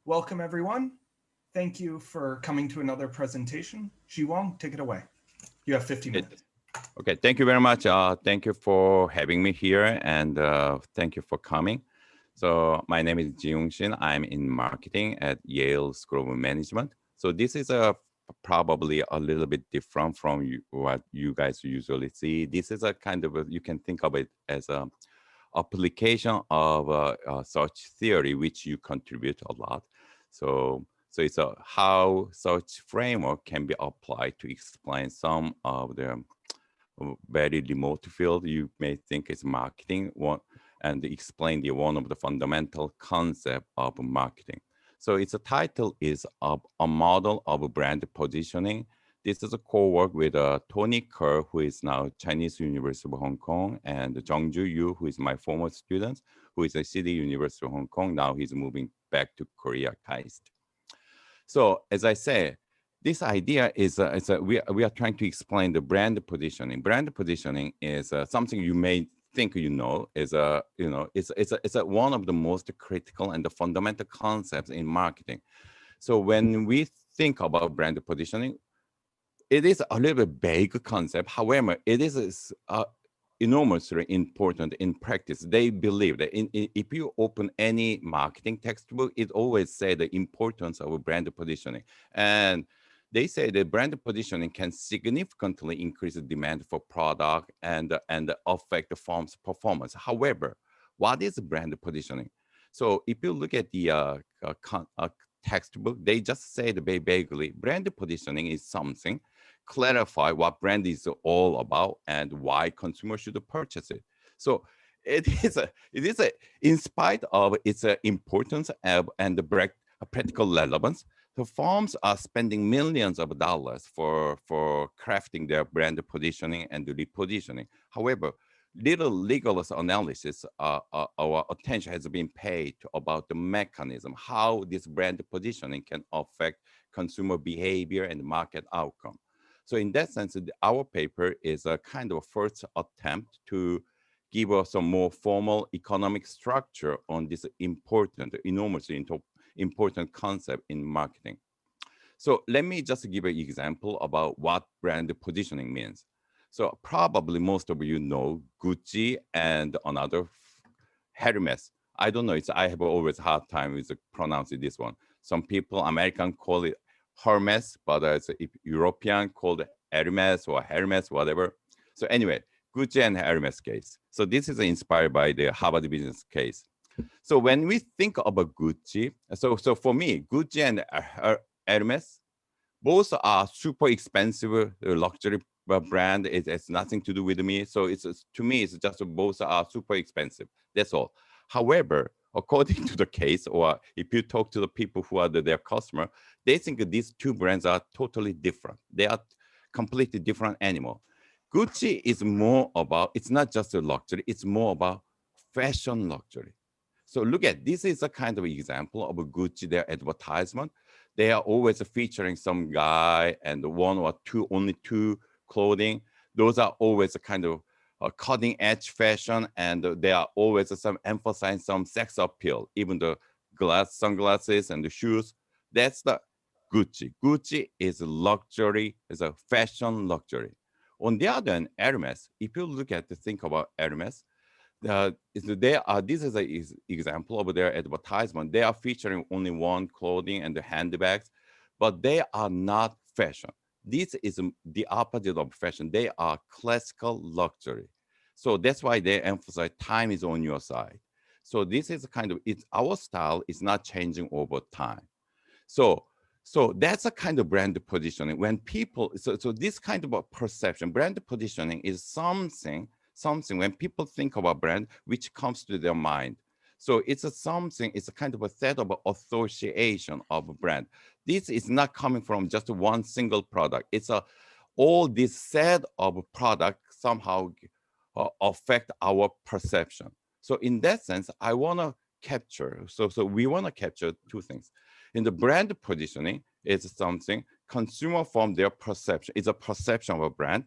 Welcome, everyone. Thank you for coming to another presentation. Jiwoong, take it away. You have 50 minutes. Okay, thank you very much. Thank you for having me here, and thank you for coming. So my name is Jiwoong Shin. I'm in marketing at Yale School of Management. So this is probably a little bit different from what you guys usually see. This is a kind of you can think of it as a application of such theory, which you contribute a lot. So it's how such framework can be applied to explain some of the very remote field you may think is marketing, and explain the one of the fundamental concept of marketing. So its title is a model of brand positioning. This is a co-work with Tony Kerr, who is now Chinese University of Hong Kong, and Jungju Yu, who is my former student, who is at City University of Hong Kong. Now he's moving back to Korea, KAIST. So as I say, this idea we are trying to explain the brand positioning. Brand positioning is something you may think is one of the most critical and the fundamental concepts in marketing. So when we think about brand positioning, it is a little bit vague concept. However, it is enormously important in practice. They believe that if you open any marketing textbook, it always say the importance of brand positioning. And they say that brand positioning can significantly increase the demand for product and affect the firm's performance. However, what is brand positioning? So if you look at the textbook, they just say very vaguely, brand positioning is something, clarify what brand is all about and why consumers should purchase it. So in spite of its importance and the practical relevance, the firms are spending millions of dollars for crafting their brand positioning and repositioning. However, little legal analysis, our attention has been paid to about the mechanism, how this brand positioning can affect consumer behavior and market outcome. So in that sense, our paper is a kind of first attempt to give us a more formal economic structure on this enormously important concept in marketing. So let me just give an example about what brand positioning means. So probably most of you know Gucci and another Hermes. I don't know. I have always hard time with pronouncing this one. Some people, American, call it Hermes, but it's European called Hermes or Hermes, whatever. So anyway, Gucci and Hermes case. So this is inspired by the Harvard Business case. So when we think about Gucci, so for me, Gucci and Hermes, both are super expensive luxury brand. It has nothing to do with me. So to me, it's just both are super expensive. That's all. However, according to the case, or if you talk to the people who are their customer, they think these two brands are totally different. They are completely different animal. Gucci is more about, it's not just a luxury, it's more about fashion luxury. So look at, this is a kind of example of a Gucci, their advertisement. They are always featuring some guy and only two clothing. Those are always a kind of cutting edge fashion, and they are always emphasizing some sex appeal, even the sunglasses and the shoes. That's the Gucci. Gucci is luxury, is a fashion luxury. On the other hand, Hermes, if you think about Hermes, this is an example of their advertisement. They are featuring only one clothing and the handbags, but they are not fashion. This is the opposite of fashion. They are classical luxury. So that's why they emphasize time is on your side. So this is our style is not changing over time. So that's a kind of brand positioning. When people, so this kind of a perception, brand positioning is something when people think about brand, which comes to their mind. So it's a kind of a set of association of a brand. This is not coming from just one single product. It's all this set of product somehow affect our perception. So in that sense, I want to capture, so we want to capture two things. In the brand positioning, it's something consumer form their perception. It's a perception of a brand.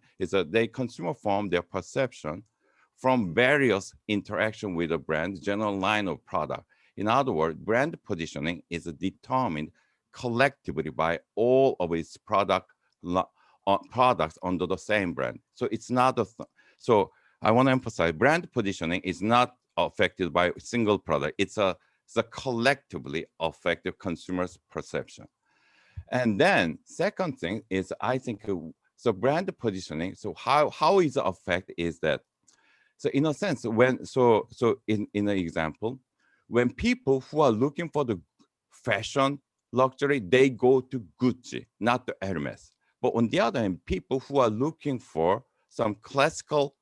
Consumer form their perception from various interaction with a brand, general line of product. In other words, brand positioning is determined collectively by all of its products under the same brand. So it's not so I want to emphasize brand positioning is not affected by a single product. It's a collectively affected consumer's perception. And then second thing is I think so brand positioning. So how is the effect is that so in a sense when in an example when people who are looking for the fashion luxury they go to Gucci not to Hermes. But on the other hand people who are looking for some classical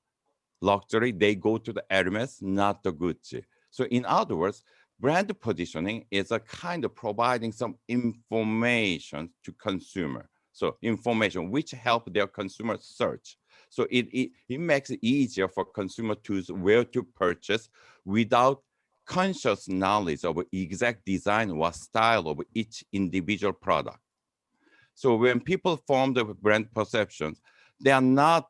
luxury, they go to the Hermes, not the Gucci. So in other words, brand positioning is a kind of providing some information to consumer. So information which help their consumer search. So it makes it easier for consumer to choose where to purchase without conscious knowledge of exact design or style of each individual product. So when people form the brand perceptions, they are not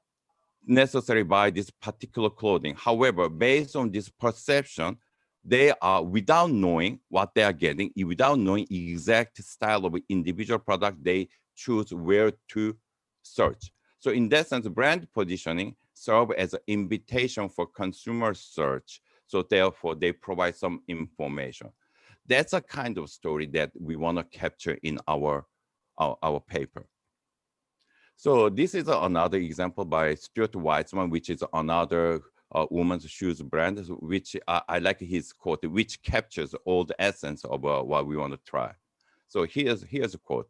necessary by this particular clothing. However, based on this perception, they are without knowing what they are getting, without knowing exact style of individual product, they choose where to search. So in that sense, brand positioning serve as an invitation for consumer search. So therefore, they provide some information. That's a kind of story that we want to capture in our paper. So this is another example by Stuart Weitzman, which is another woman's shoes brand, which I like his quote, which captures all the essence of what we want to try. So here's a quote.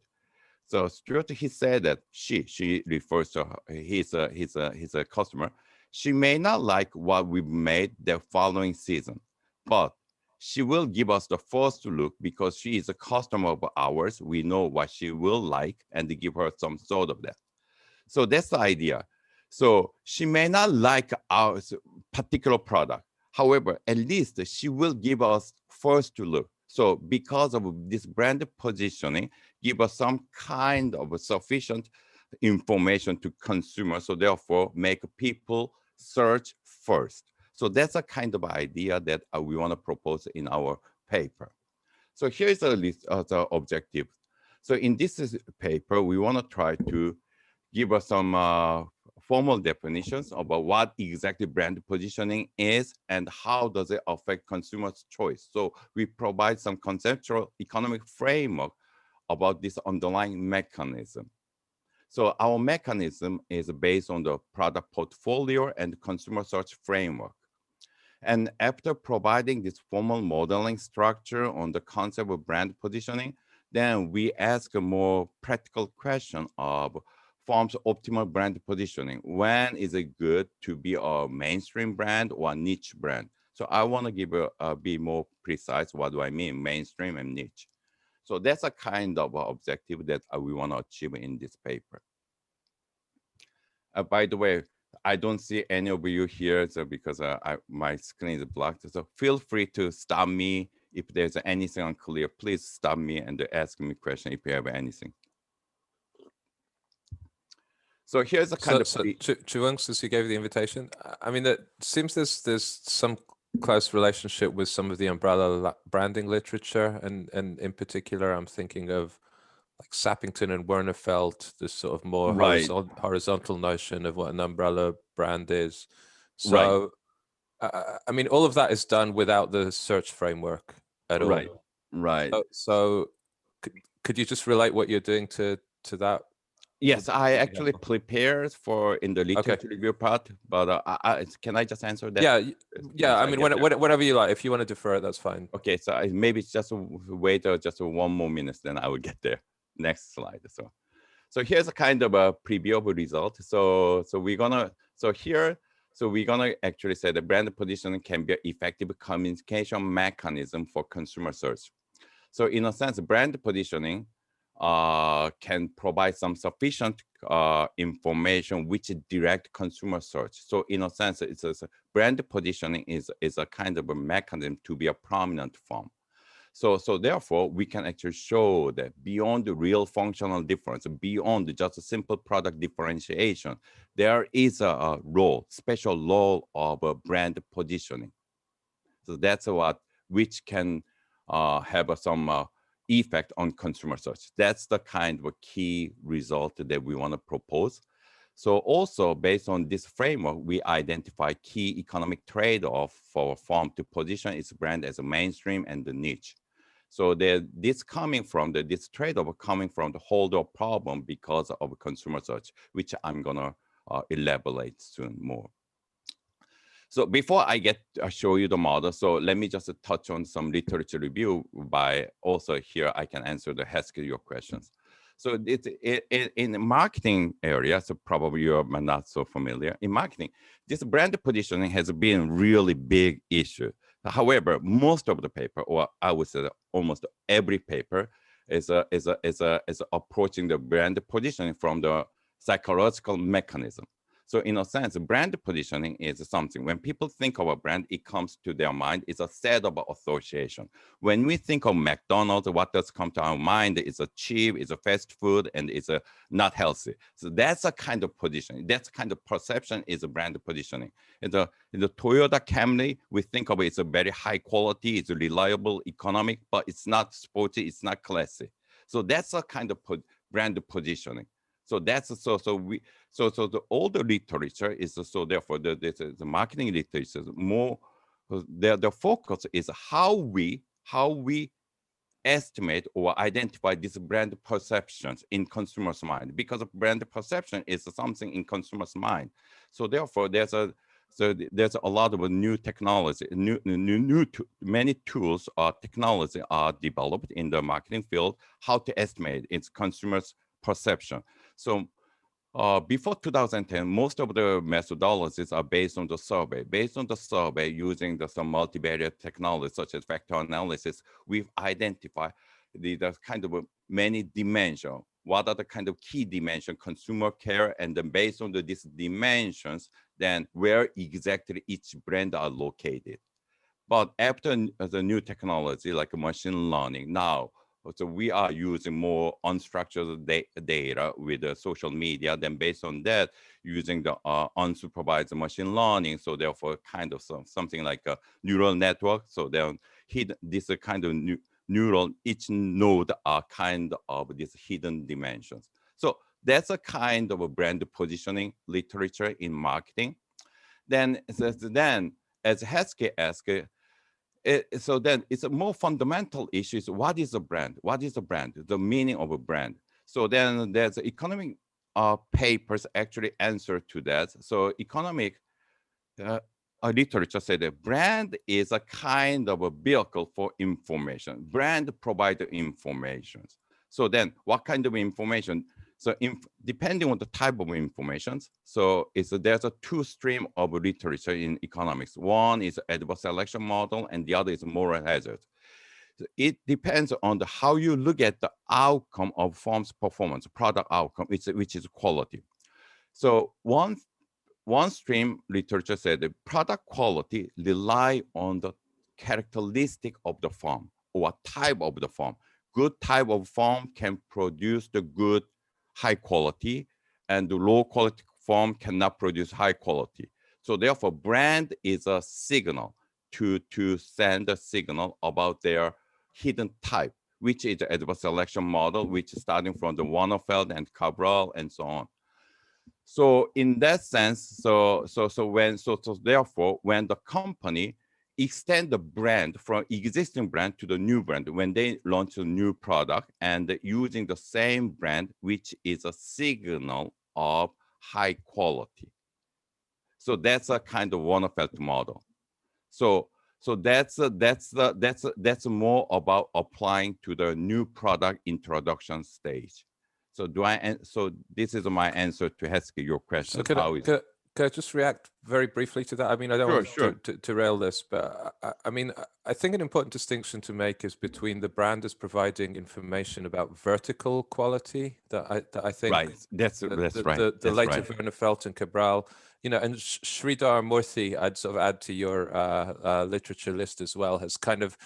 So Stuart, he said that she refers to her, he's a customer. She may not like what we made the following season, but she will give us the first look because she is a customer of ours. We know what she will like and give her some sort of that. So that's the idea. So she may not like our particular product. However, at least she will give us first to look. So because of this brand positioning, give us some kind of sufficient information to consumers. So therefore, make people search first. So that's a kind of idea that we want to propose in our paper. So here's a list of the objectives. So in this paper, we want to try to give us some formal definitions about what exactly brand positioning is and how does it affect consumers' choice. So we provide some conceptual economic framework about this underlying mechanism. So our mechanism is based on the product portfolio and consumer search framework. And after providing this formal modeling structure on the concept of brand positioning, then we ask a more practical question of forms optimal brand positioning. When is it good to be a mainstream brand or a niche brand? So I want to give be more precise. What do I mean, mainstream and niche? So that's a kind of objective that we want to achieve in this paper. By the way, I don't see any of you here so because my screen is blocked. So feel free to stop me if there's anything unclear. Please stop me and ask me a question if you have anything. So here's a kind of Jiwoong, since you gave the invitation, I mean, it seems there's some close relationship with some of the umbrella branding literature, and in particular, I'm thinking of like Sappington and Wernerfeld, this sort of more horizontal notion of what an umbrella brand is. So, I mean, all of that is done without the search framework at all. Right. So could you just relate what you're doing to that? Yes, I actually prepared for in the literature review part, but can I just answer that? Yeah. I mean, whatever you like. If you want to defer it, that's fine. Okay, so maybe just wait just one more minute, then I will get there. Next slide. So here's a kind of a preview of a result. So we're gonna actually say the brand positioning can be an effective communication mechanism for consumer search. So in a sense, brand positioning can provide some sufficient information which direct consumer search. So in a sense, it's a brand positioning is a kind of a mechanism to be a prominent form. So therefore, we can actually show that beyond the real functional difference, beyond just a simple product differentiation, there is a role, special role of a brand positioning. So that's which can have some effect on consumer search. That's the kind of key result that we want to propose. So also based on this framework, we identify key economic trade-off for a firm to position its brand as a mainstream and the niche. So this trade-off coming from the holder problem because of consumer search, which I'm gonna elaborate soon more. So before I show you the model, so let me just touch on some literature review by also here I can answer your questions. So in the marketing area, so probably you're not so familiar. In marketing, this brand positioning has been really big issue. However, most of the paper, or I would say almost every paper, is approaching the brand positioning from the psychological mechanism. So in a sense, brand positioning is something, when people think of a brand, it comes to their mind, it's a set of association. When we think of McDonald's, what does come to our mind? It's a cheap, it's a fast food, and it's a not healthy. So that's a kind of positioning. That's kind of perception is a brand positioning. In the Toyota Camry, we think of it, it's a very high quality, it's reliable, economic, but it's not sporty, it's not classy. So that's a kind of brand positioning. So that's so the older literature is so therefore the marketing literature is more the focus is how we estimate or identify these brand perceptions in consumers' mind, because brand perception is something in consumers' mind. So therefore there's a lot of new technology, many tools or technology are developed in the marketing field, how to estimate its consumers' perception. So before 2010, most of the methodologies are based on the survey. Based on the survey, using some multivariate technology such as vector analysis, we've identified the kind of many dimensions. What are the kind of key dimensions consumer care, and then based on these dimensions, then where exactly each brand are located. But after the new technology like machine learning, now so we are using more unstructured data with social media. Then based on that, using the unsupervised machine learning. So therefore, kind of something like a neural network. So then this kind of neural, each node are kind of these hidden dimensions. So that's a kind of a brand positioning literature in marketing. Then as Heskey asked, so then it's a more fundamental issue is what is a brand? What is a brand? The meaning of a brand. So then there's economic papers actually answer to that. So economic literature said that brand is a kind of a vehicle for information. Brand provide information. So then what kind of information? So depending on the type of information, so there's a two stream of literature in economics. One is adverse selection model and the other is moral hazard. So it depends on how you look at the outcome of firm's performance, product outcome, which is quality. So one stream literature said that product quality rely on the characteristic of the firm or type of the firm. Good type of firm can produce the good high quality, and the low quality firm cannot produce high quality. So therefore, brand is a signal to send a signal about their hidden type, which is the adverse selection model, which is starting from the Warnerfeld and Cabral and so on. So in that sense, therefore, when the company extend the brand from existing brand to the new brand, when they launch a new product and using the same brand, which is a signal of high quality. So that's a kind of Warnerfeld model. So that's more about applying to the new product introduction stage. So this is my answer to Heskey, your question. So could I just react very briefly to that? I mean, I don't want to rail this, but I mean, I think an important distinction to make is between the brand as providing information about vertical quality that I think right. That's right. The later Warnerfeld and Cabral, you know, and Sridhar Murthy, I'd sort of add to your literature list as well, has kind of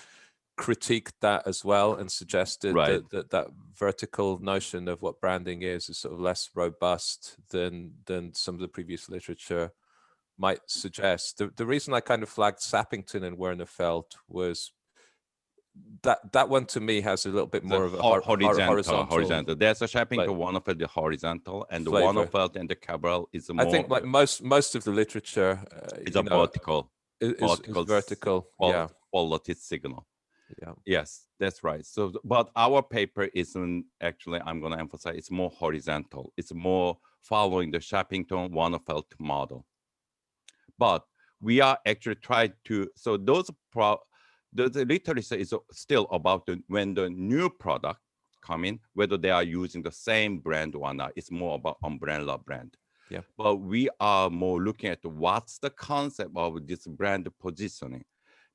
critiqued that as well and suggested that vertical notion of what branding is sort of less robust than some of the previous literature might suggest. The reason I kind of flagged Sappington and Warnerfeld was that one to me has a little bit more of a horizontal. There's a shopping like, to one of the horizontal, and the flavor. one of and the Cabral is more. I think like most of the literature is a vertical. Is vertical. Quality signal. Yeah. Yes, that's right. So, but our paper isn't actually. I'm going to emphasize it's more horizontal. It's more following the Shappington Warnefeld model. But we are actually trying to. So the literature is still about when the new product come in, whether they are using the same brand or not. It's more about umbrella brand. Yeah. But we are more looking at what's the concept of this brand positioning,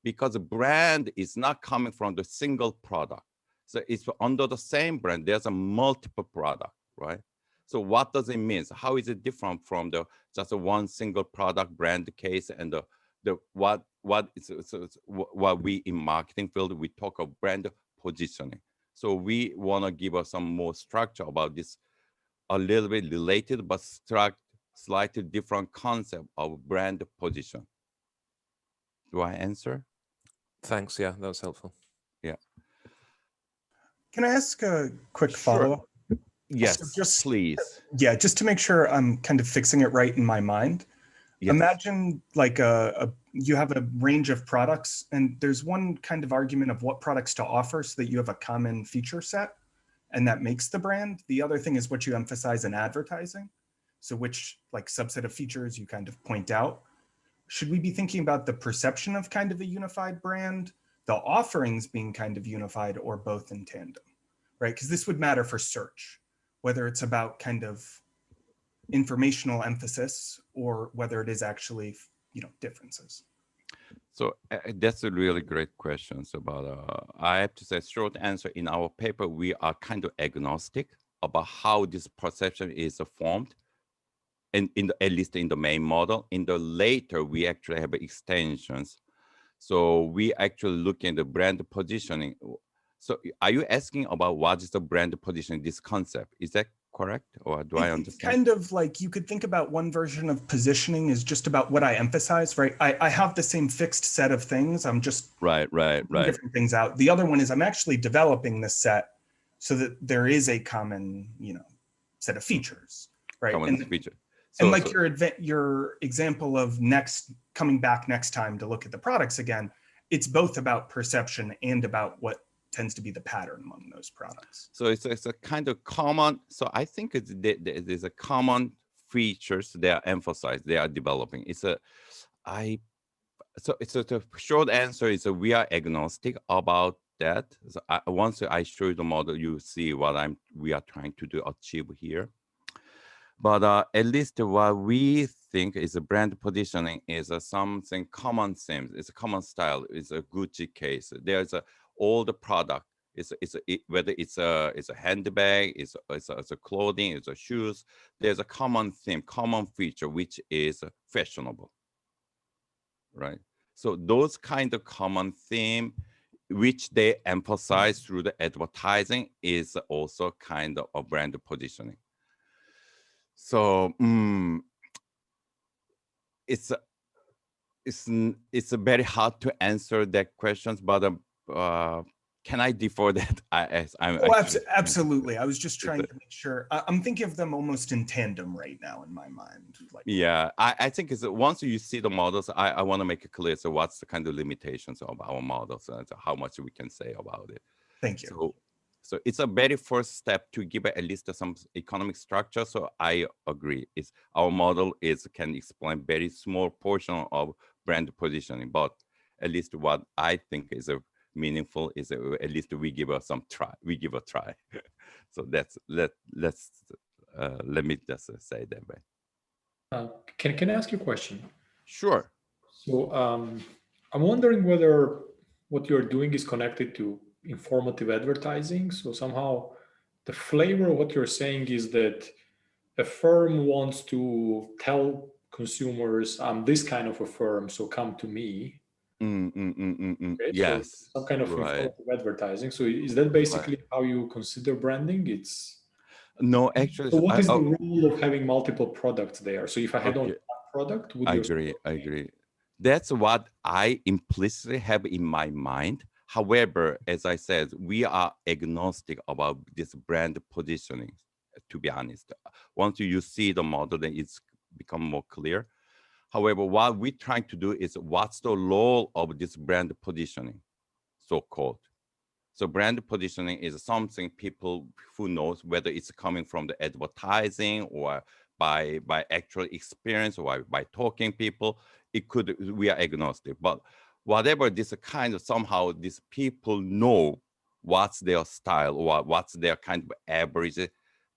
because the brand is not coming from the single product. So it's under the same brand. There's a multiple product, right? So what does it mean? So how is it different from the just a one single product brand case and what we in marketing field we talk of brand positioning. So we want to give us some more structure about this, a little bit related but slightly different concept of brand position. Do I answer? Thanks. Yeah, that was helpful. Yeah. Can I ask a quick follow-up? Yes, so please. Yeah, just to make sure I'm kind of fixing it right in my mind. Yes. Imagine like you have a range of products, and there's one kind of argument of what products to offer so that you have a common feature set, and that makes the brand. The other thing is what you emphasize in advertising. So which like subset of features you kind of point out. Should we be thinking about the perception of kind of a unified brand, the offerings being kind of unified, or both in tandem, right? Because this would matter for search, whether it's about kind of informational emphasis or whether it is actually, differences. So that's a really great question. So, but I have to say, short answer, in our paper, we are kind of agnostic about how this perception is formed. And at least in the main model. In the later, we actually have extensions. So we actually look at the brand positioning. So are you asking about what is the brand positioning, this concept? Is that correct? Or do I understand? It's kind of like you could think about one version of positioning is just about what I emphasize, right? I have the same fixed set of things. I'm just right. different things out. The other one is I'm actually developing this set so that there is a common, set of features, right? Common feature. And like your example of coming back next time to look at the products again, it's both about perception and about what tends to be the pattern among those products. So it's a kind of common. So I think there's a common features they are emphasized, they are developing. The short answer is we are agnostic about that. So once I show you the model, you see what we are trying to achieve here. But at least what we think is a brand positioning is something common themes. It's a common style. It's a Gucci case. There's all the product. Whether it's a handbag, it's a clothing, it's a shoes. There's a common theme, common feature, which is fashionable, right? So those kind of common theme, which they emphasize through the advertising, is also kind of a brand positioning. So it's very hard to answer that questions, but can I defer that? Absolutely. I was just trying to make sure. I'm thinking of them almost in tandem right now in my mind. Yeah, I think it's once you see the models, I want to make it clear. So what's the kind of limitations of our models and how much we can say about it? Thank you. So it's a very first step to give at least some economic structure. So I agree. Our model can explain very small portion of brand positioning, but at least what I think is meaningful is at least we give us some try. We give a try. So let me just say that way. Can I ask you a question? Sure. So I'm wondering whether what you're doing is connected to informative advertising. So somehow the flavor of what you're saying is that a firm wants to tell consumers, I'm this kind of a firm, so come to me. Okay, yes. So some kind of informative advertising. So is that basically how you consider branding? No, actually. So what is the rule of having multiple products there? So if I had only one product, would I agree. That's what I implicitly have in my mind. However, as I said, we are agnostic about this brand positioning, to be honest. Once you see the model, then it's become more clear. However, what we're trying to do is what's the role of this brand positioning, so-called. So brand positioning is something people who knows whether it's coming from the advertising or by actual experience or by talking people, we are agnostic. But whatever this kind of somehow these people know what's their style or what's their kind of average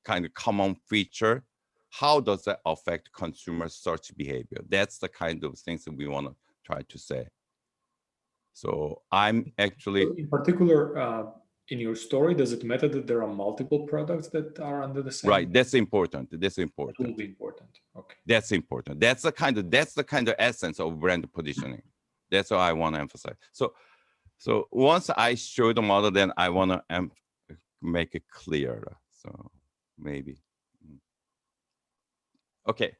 kind of common feature, how does that affect consumer search behavior? That's the kind of things that we want to try to say. So I'm actually... In particular, in your story, does it matter that there are multiple products that are under the same? Right, that's important. That's important. That will be important. Okay. That's important. That's the kind of essence of brand positioning. That's what I want to emphasize. So once I show the model, then I want to make it clearer. So maybe. Okay.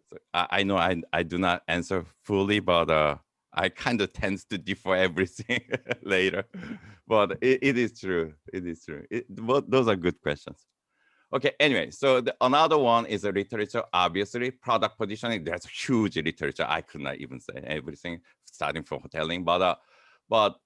So I know I do not answer fully, but I kind of tends to defer everything later. But it is true. It is true. Those are good questions. Okay, anyway, so another one is a literature. Obviously, product positioning, there's huge literature. I could not even say everything starting from hoteling, but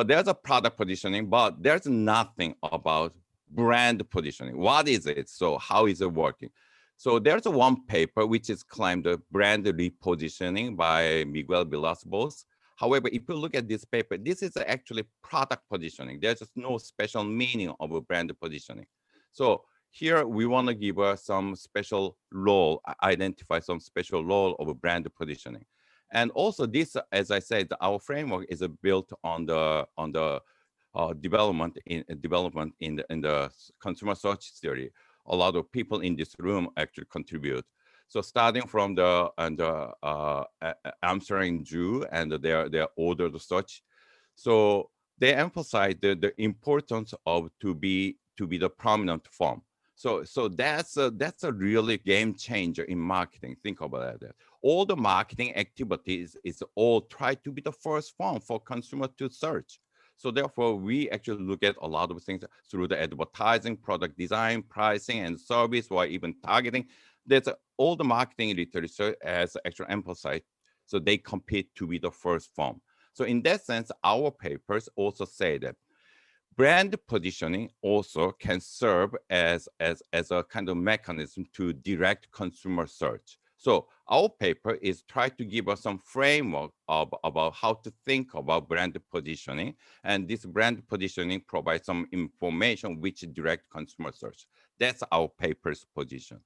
there's a product positioning, but there's nothing about brand positioning. What is it? So how is it working? So there's one paper which is claimed brand repositioning by Miguel Villas-Boas. However, if you look at this paper, this is actually product positioning. There's just no special meaning of a brand positioning. So here we want to give some special role, identify some special role of a brand positioning. And also this, as I said, our framework is built on the development in the consumer search theory. A lot of people in this room actually contribute. So starting from the Armstrong and Drew and their ordered search, so they emphasize the importance of to be the prominent form. So that's a really game changer in marketing. Think about that. All the marketing activities is all try to be the first form for consumer to search. So therefore, we actually look at a lot of things through the advertising, product design, pricing, and service, or even targeting. That's all the marketing literature as actually emphasized. So they compete to be the first form. So in that sense, our papers also say that brand positioning also can serve as a kind of mechanism to direct consumer search. So our paper is try to give us some framework about how to think about brand positioning. And this brand positioning provides some information which direct consumer search. That's our paper's position.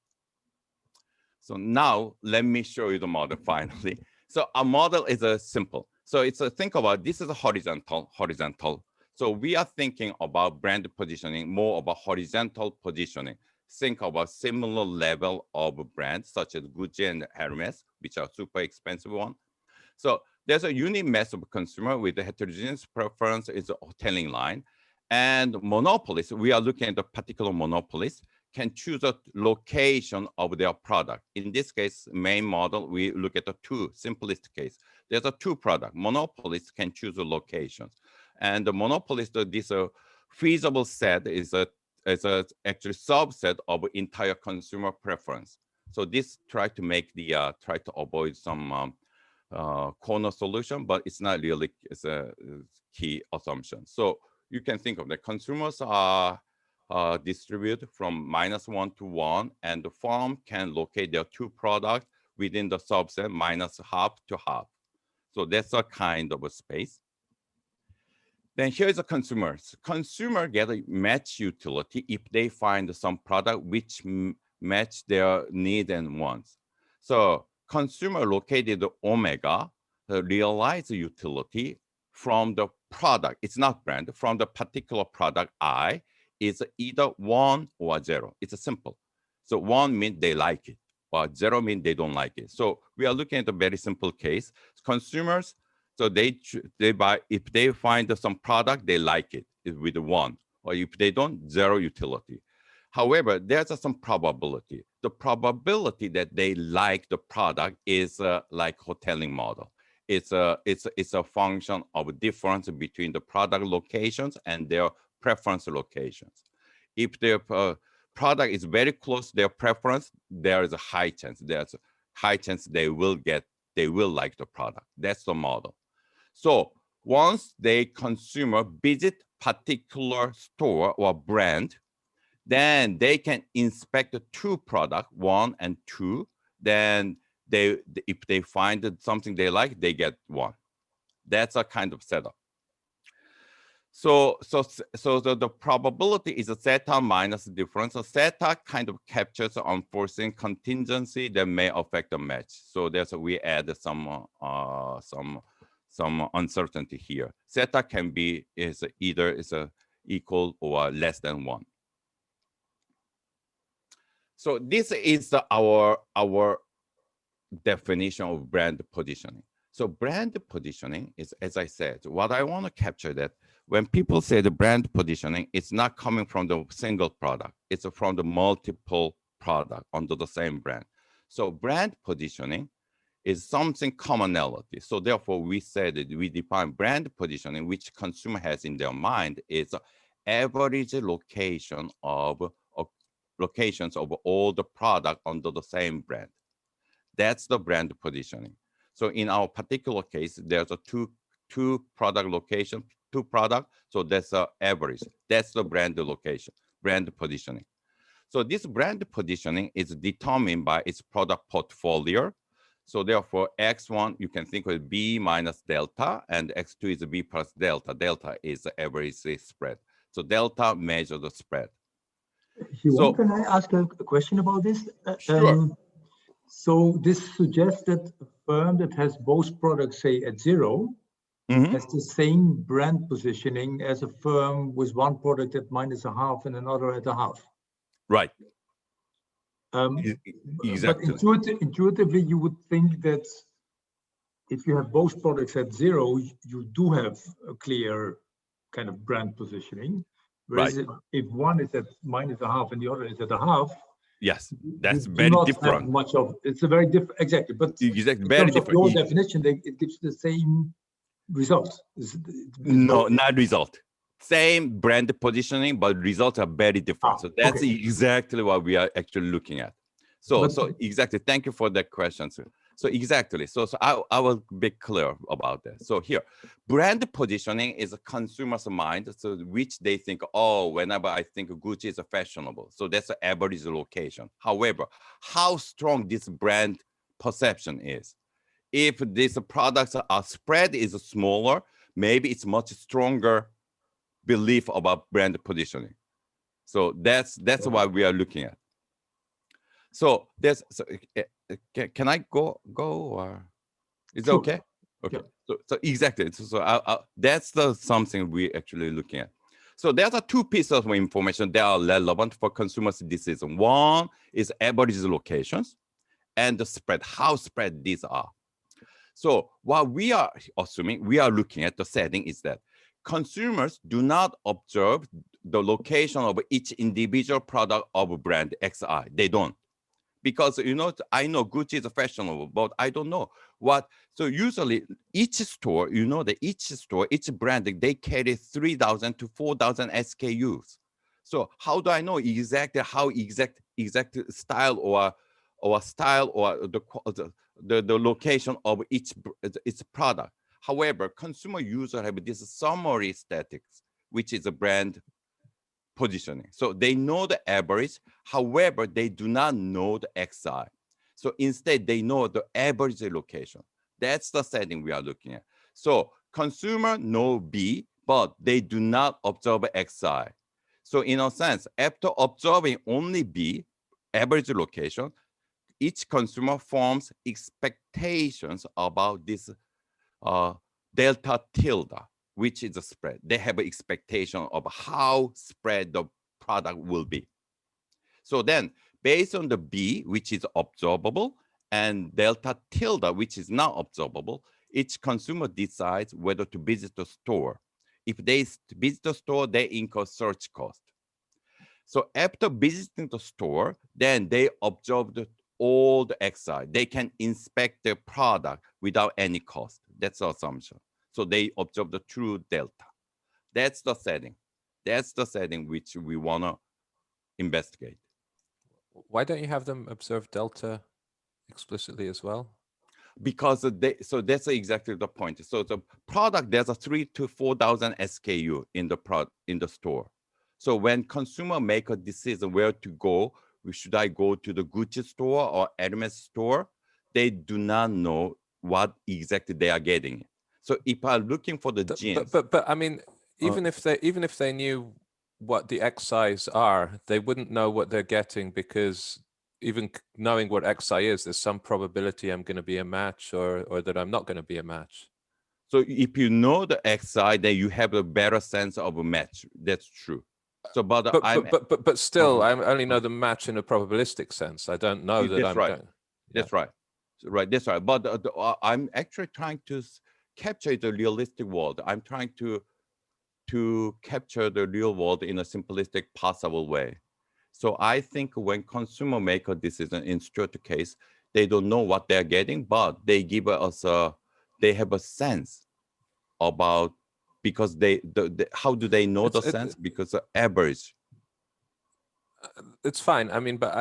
So now let me show you the model finally. So our model is simple. So it's think about this is a horizontal. So we are thinking about brand positioning, more about horizontal positioning. Think about similar level of brands such as Gucci and Hermes, which are super expensive one. So there's a unique mass of consumer with a heterogeneous preference is a hoteling line. And monopolists, we are looking at the particular monopolist, can choose a location of their product. In this case, main model, we look at the simplest case. There's a two product. Monopolists can choose the locations. And the monopolist, this feasible set is actually subset of entire consumer preference. So this try to avoid some corner solution, but it's not really it's a key assumption. So you can think of the consumers are distributed from -1 to 1, and the firm can locate their two products within the subset -half to half. So that's a kind of a space. Then here's the consumers. Consumer get a match utility if they find some product which match their need and wants. So consumer located omega realize utility from the product. It's not brand, from the particular product I is either 1 or 0. It's a simple. So 1 means they like it, or 0 means they don't like it. So we are looking at a very simple case. Consumers, so they buy, if they find some product, they like it with 1, or if they don't, 0 utility. However, there's some probability. The probability that they like the product is like hoteling model. it's a function of difference between the product locations and their preference locations. If their product is very close to their preference, there is a high chance. There's a high chance they will like the product. That's the model. So once the consumer visit particular store or brand, then they can inspect the two products, 1 and 2. Then if they find something they like, they get 1. That's a kind of setup. So the probability is a theta minus difference. So theta kind of captures unforeseen contingency that may affect the match. So that's we add some uncertainty here. Theta can be either equal or less than 1. So this is our definition of brand positioning. So brand positioning is, as I said, what I want to capture that when people say the brand positioning, it's not coming from the single product. It's from the multiple product under the same brand. So brand positioning is something commonality. So therefore we said that we define brand positioning, which consumer has in their mind is average locations of all the product under the same brand. That's the brand positioning. So in our particular case, there's a two product location, 2 product. So that's the average. That's the brand location, brand positioning. So this brand positioning is determined by its product portfolio. So therefore, X1, you can think of B minus delta, and X2 is B plus delta. Delta is the average spread. So delta measures the spread. Jiwoong, can I ask a question about this? Sure. So this suggests that a firm that has both products, say, at 0, has the same brand positioning as a firm with one product at -0.5 and another at 0.5. Right. Exactly. But intuitively, you would think that if you have both products at 0, you do have a clear kind of brand positioning. Whereas if one is at -0.5 and the other is at 0.5, yes, that's very different. Much of it's a very different, exactly. But exactly, very different. Your definition, it gives the same result. No, not result. Same brand positioning, but results are very different. So that's exactly what we are actually looking at. So exactly. Thank you for that question, sir. So exactly. So I will be clear about that. So here, brand positioning is a consumer's mind, so which they think, oh, whenever I think Gucci is fashionable. So that's the average location. However, how strong this brand perception is. If these products are spread is smaller, maybe it's much stronger belief about brand positioning. So that's what we are looking at. So there's can I go or is it okay? Okay. Yeah. So exactly. So that's something we actually looking at. So there's 2 pieces of information that are relevant for consumers' decision. One is average locations and the spread, how spread these are. So what we are assuming, we are looking at the setting is that consumers do not observe the location of each individual product of brand XI. They don't. Because, I know Gucci is fashionable, but I don't know what. So usually each store, each brand, they carry 3,000 to 4,000 SKUs. So how do I know exactly how exact style or style or the location of each product? However, consumer users have this summary statistics, which is a brand positioning. So they know the average, however, they do not know the XI. So instead, they know the average location. That's the setting we are looking at. So consumer know B, but they do not observe XI. So in a sense, after observing only B, average location, each consumer forms expectations about this delta tilde, which is a spread. They have an expectation of how spread the product will be. So then, based on the B, which is observable, and delta tilde, which is not observable, each consumer decides whether to visit the store. If they visit the store, they incur search cost. So after visiting the store, then they observe all the XI. They can inspect the product without any cost. That's the assumption. So they observe the true delta. That's the setting. That's the setting which we want to investigate. Why don't you have them observe delta explicitly as well? Because so that's exactly the point. So the product, there's a 3,000 to 4,000 SKU in the store. So when consumer make a decision where to go, should I go to the Gucci store or Hermes store? They do not know what exactly they are getting. So if I'm looking for the jeans, but I mean, even if they knew what the XIs are, they wouldn't know what they're getting, because even knowing what XI is, there's some probability I'm going to be a match or that I'm not going to be a match. So if you know the XI, then you have a better sense of a match. That's true. So, but still, I only know the match in a probabilistic sense. I don't know that I'm right. going. That's right. Right. That's right. But I'm actually trying to capture the realistic world. I'm trying to capture the real world in a simplistic possible way. So I think when consumer make a decision in Stuart case, they don't know what they're getting, but they give us they have a sense about, because how do they know the sense? Because the average. It's fine. I mean, but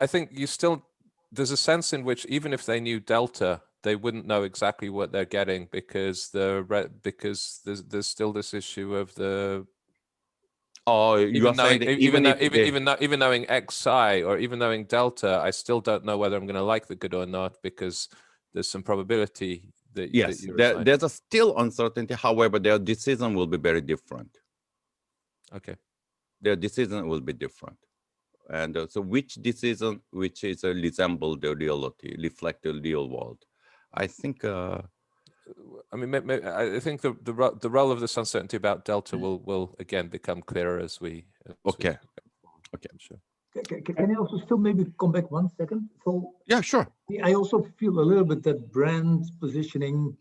I think you still, there's a sense in which even if they knew delta, they wouldn't know exactly what they're getting, because there's still this issue of the. Oh, you are saying that even knowing XI or even knowing delta, I still don't know whether I'm going to like the good or not, because there's some probability that yes, there's a still uncertainty. However, their decision will be very different. Okay, their decision will be different, and so which decision which is resemble the reality, reflect the real world. I think. I mean, I think the role of this uncertainty about delta will again become clearer as we. Okay. Sure. Can I also still maybe come back 1 second? So yeah, sure. I also feel a little bit that brand positioning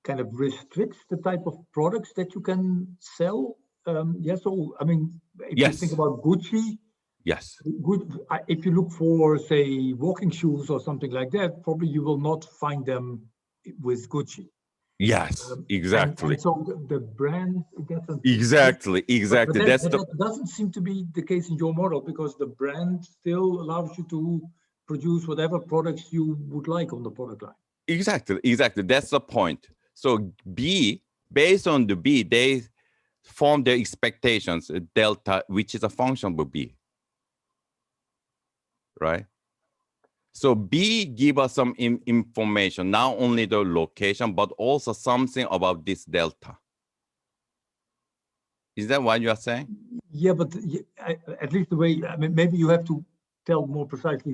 kind of restricts the type of products that you can sell. So I mean, if you think about Gucci, yes, if you look for, say, walking shoes or something like that, probably you will not find them with Gucci. Yes, exactly. And so the brand gets exactly. But that doesn't seem to be the case in your model, because the brand still allows you to produce whatever products you would like on the product line. Exactly. That's the point. So based on the B, they form their expectations, delta, which is a function of B. Right? So B give us some information, not only the location, but also something about this delta. Is that what you are saying? Yeah, but at least the way, I mean, maybe you have to tell more precisely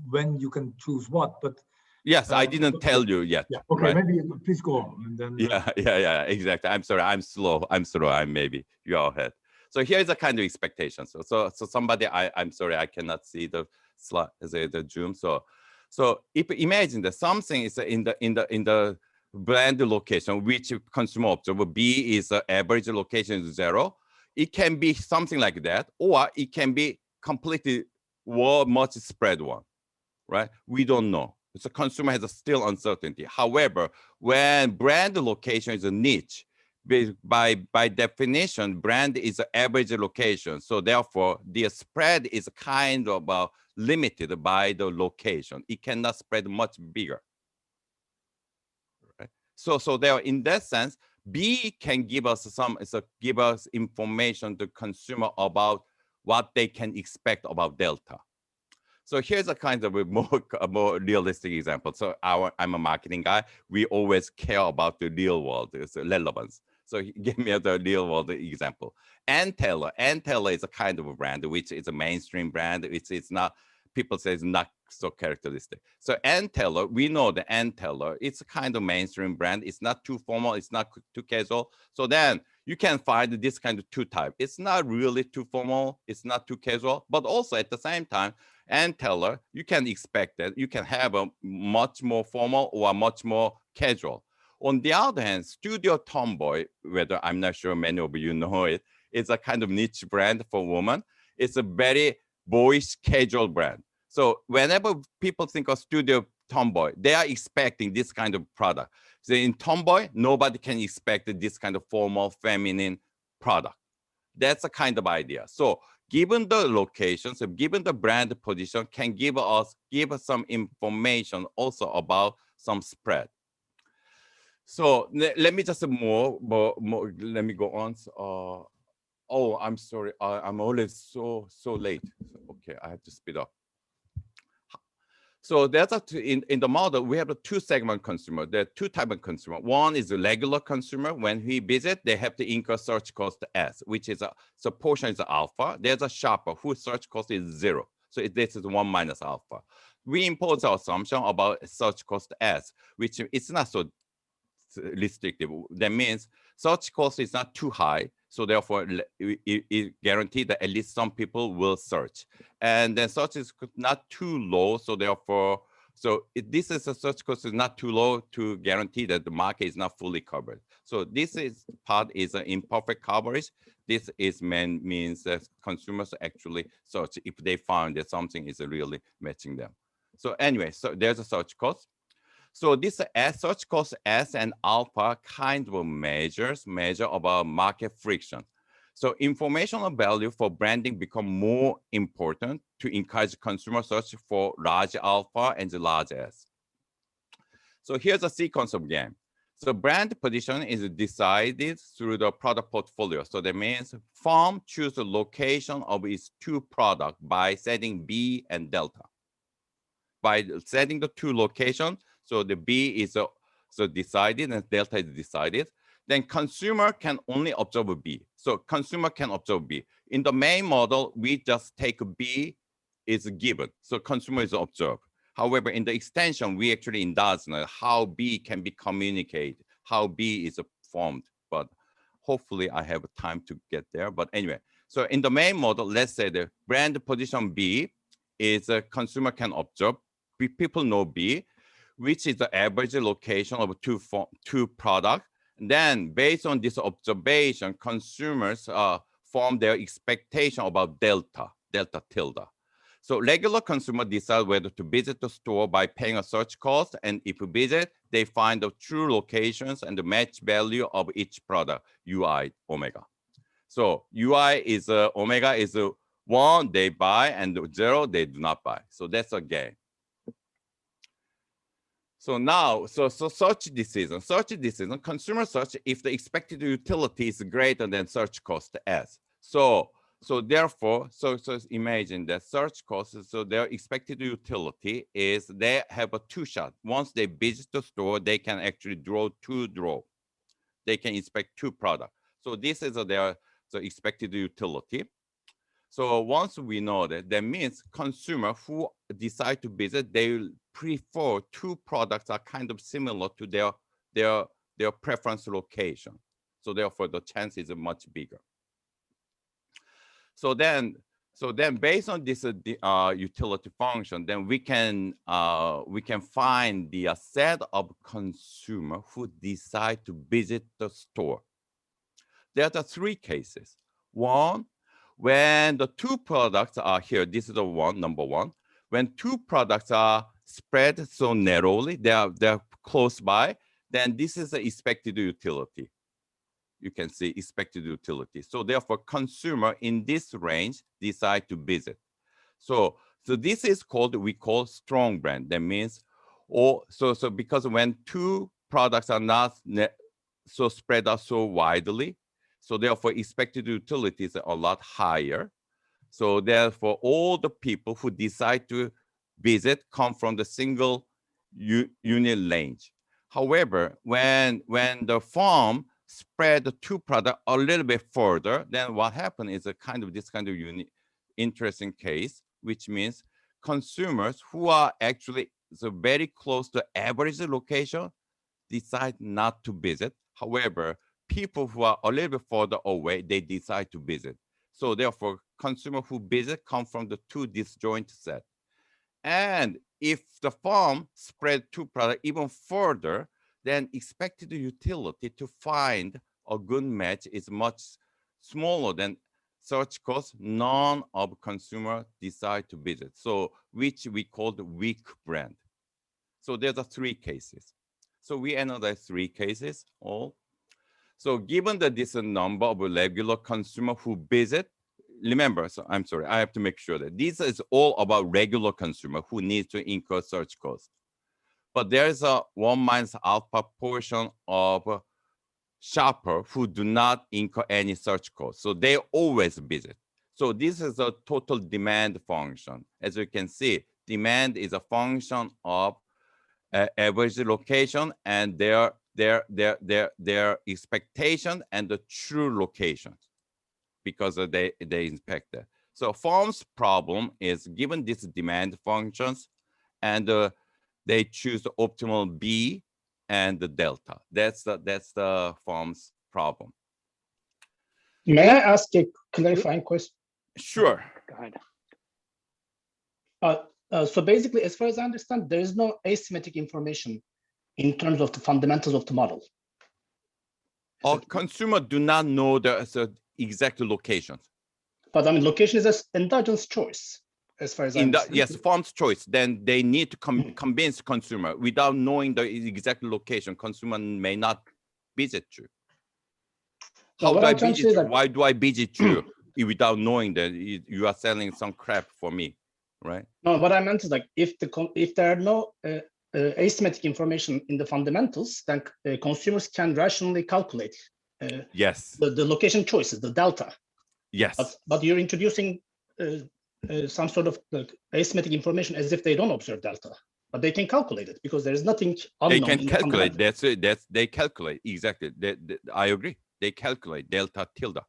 when you can choose what, but. Yes, I didn't tell you yet. Yeah. Okay, right? maybe please go on. And then, yeah, exactly. I'm sorry, I'm slow. I'm maybe you're ahead. So here's a kind of expectation. So somebody, I'm sorry, I cannot see the slide, the zoom. So if imagine that something is in the brand location, which consumer observer, B is the average location is 0. It can be something like that, or it can be completely much spread one, right? We don't know. So consumer has a still uncertainty. However, when brand location is a niche, by definition, brand is an average location. So therefore, the spread is kind of limited by the location. It cannot spread much bigger. Right? So there, in that sense, B can give us give us information to consumer about what they can expect about delta. So here's a kind of a more realistic example. So I'm a marketing guy. We always care about the real world, it's relevance. So give me the real world example. Untitled is a kind of a brand, which is a mainstream brand. It's not, people say it's not so characteristic. So Untitled, we know the Untitled, it's a kind of mainstream brand. It's not too formal, it's not too casual. So then you can find this kind of two type. It's not really too formal, it's not too casual, but also at the same time, Untitled, you can expect that you can have a much more formal or much more casual. On the other hand, Studio Tomboy, whether I'm not sure many of you know it, it's a kind of niche brand for women. It's a very boyish casual brand. So whenever people think of Studio Tomboy, they are expecting this kind of product. So in tomboy, nobody can expect this kind of formal feminine product. That's a kind of idea. So given the location, so given the brand position, can give us some information also about some spread. So let me just more let me go on. Oh, I'm sorry. I'm already so late. Okay, I have to speed up. So there's in the model, we have a two-segment consumer. There are two types of consumer. One is a regular consumer. When he visit, they have to incur search cost S, which is so portion is alpha. There's a shopper whose search cost is 0. So this is 1 minus alpha. We impose our assumption about search cost S, which it's not so restrictive. That means search cost is not too high. So therefore, it guaranteed that at least some people will search. And then search is not too low. So therefore, this is a search cost is not too low to guarantee that the market is not fully covered. So this is part is an imperfect coverage. This is means that consumers actually search if they find that something is really matching them. So anyway, so there's a search cost. So this search cost S and alpha kind of measure about market friction. So informational value for branding become more important to encourage consumer search for large alpha and large S. So here's a sequence of game. So brand position is decided through the product portfolio. So that means firm choose the location of its two products by setting B and delta. By setting the two locations, so the B is so decided and delta is decided, then consumer can only observe B. So consumer can observe B. In the main model, we just take B is given. So consumer is observed. However, in the extension, we actually indulge in how B can be communicated, how B is formed. But hopefully I have time to get there. But anyway, so in the main model, let's say the brand position B is a consumer can observe. People know B, which is the average location of two products. Then based on this observation, consumers form their expectation about delta tilde. So regular consumer decide whether to visit the store by paying a search cost. And if you visit, they find the true locations and the match value of each product, UI, omega. So UI is omega is 1, they buy, and 0, they do not buy. So that's a game. So now, so search decision, consumer search, if the expected utility is greater than search cost S. So therefore, so imagine that search cost, so their expected utility is they have a two shot. Once they visit the store, they can actually draw. They can inspect two products. So this is their expected utility. So once we know that, that means consumer who decide to visit, they prefer two products are kind of similar to their preference location. So therefore, the chance is much bigger. So then based on this utility function, then we can find the set of consumer who decide to visit the store. There are 3 cases. One, when the two products are here, this is the number one. When two products are spread so narrowly, they're close by, then this is the expected utility. You can see expected utility. So therefore, consumer in this range decide to visit. So this is we call strong brand. That means, so because when two products are not so spread out so widely, so therefore expected utility is a lot higher. So therefore, all the people who decide to visit come from the single unit range. However, when the firm spread the two products a little bit further, then what happened is this kind of unique, interesting case, which means consumers who are actually very close to average location decide not to visit. However, people who are a little bit further away, they decide to visit. So therefore, consumers who visit come from the two disjoint set. And if the firm spread two products even further, then expected utility to find a good match is much smaller than search cost none of consumer decide to visit. So which we call the weak brand. So there's 3 cases. So we analyze 3 cases all. So given that this number of regular consumer who visit, remember, so I'm sorry, I have to make sure that this is all about regular consumer who needs to incur search costs. But there's a 1 minus alpha portion of shopper who do not incur any search costs. So they always visit. So this is a total demand function. As you can see, demand is a function of average location and their expectation and the true locations because they inspect that. So firm's problem is given these demand functions and they choose the optimal B and the delta. That's the firm's problem. May I ask a clarifying question? Sure. Go ahead. So basically, as far as I understand, there is no asymmetric information in terms of the fundamentals of the model. Our consumer do not know the exact locations. But I mean, location is an endogenous choice, as far as I understand. Yes, firm's choice. Then they need to convince consumer without knowing the exact location. Consumer may not visit you. How do I visit you? Why do I visit you without knowing that you are selling some crap for me, right? No, what I meant is like if there are no asymmetric information in the fundamentals, then consumers can rationally calculate yes the location choices, the delta. Yes. But you're introducing some sort of asymmetric information as if they don't observe delta, but they can calculate it because there is nothing unknown. They can calculate. That's it. They calculate exactly. I agree. They calculate delta tilde.